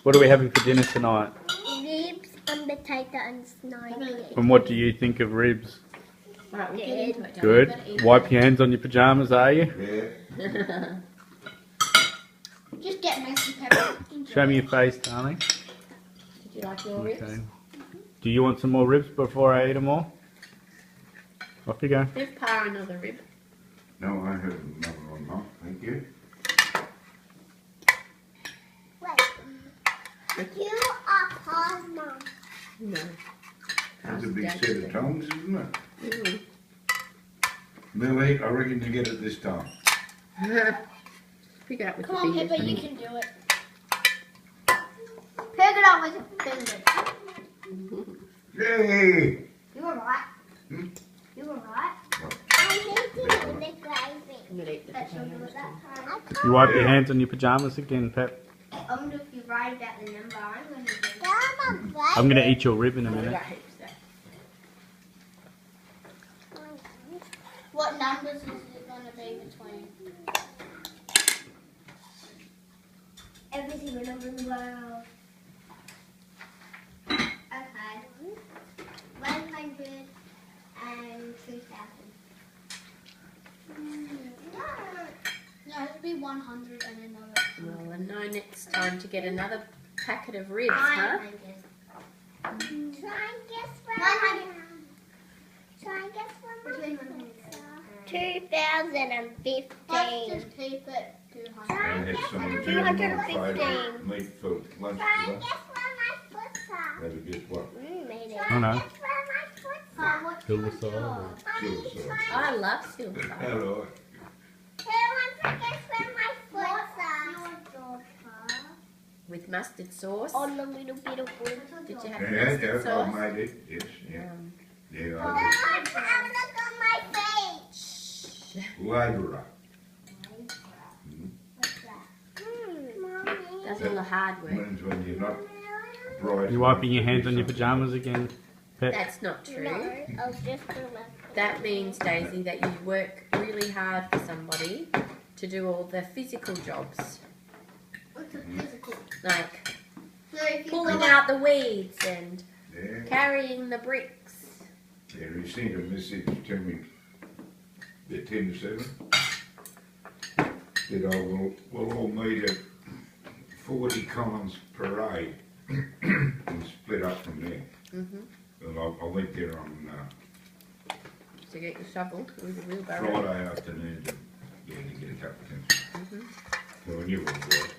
What are we having for dinner tonight? Ribs and potato and snow. And what do you think of ribs? Right, we'll get into it, darling. Good. We've gotta eat Wipe your hands on your pyjamas, are you? Yeah. Just get messy, Pepper. Show me your face, darling. Did you like your ribs? Okay. Do you want some more ribs before I eat them all? Off you go. Give Pa another rib. No, I have another one, Mum. Thank you. Wait. You are Pa's mum. No. That's a big set of tongs, isn't it? Mm. Millie, I reckon you get it this time. Pick it up with Come your on, fingers. Pepper, you can do it. Pick it up with your fingers. Yay! You were right. Hmm? You were right. What? I need to eat the gravy. I'm gonna eat the That's what you potatoes do too. that time. You wipe your hands on your pyjamas again, Pep. I wonder if you write about the number. I'm going to do I'm going to eat your rib in a We minute. got heaps there. What numbers is it going to be between? Every single number in the world. Okay. 100 and 2,000. No, it would be 100 and another. Well, I know it's time to get another packet of ribs, Try huh? and guess. Try and guess one. 2015. Let's just keep it 200. I had some 215. meat for lunch Try and today. guess where my foot's at. Have a guess what? Made it. Oh no. Guess where my foot's at. What's Silver your side. job? Silver side. I love silver. Hello. Who wants to guess where my foot's at? What's your job, Pa? With mustard sauce. On the little bit of wood. Did you have Yeah, mustard yeah, I sauce? made it. Yes, yeah. Yeah, Oh, I have a look on my face. did. Labourer. What's that? Mommy. Does all the hard work. Means when you're not bright. You wiping your hands on your pyjamas again, Pep? That's not true. No, I was just doing that. That means, Daisy, that you work really hard for somebody to do all the physical jobs. What's a physical? Like So if you pulling go out the weeds and Yeah. carrying the bricks. Yeah, he sent a message to me at 10 to 7. That we'll all meet at 40 Collins Parade and split up from there. Mm-hmm. And I went there on To get your shovel with a wheelbarrow. Friday afternoon to get a couple of things. Mm-hmm. So I knew what it was.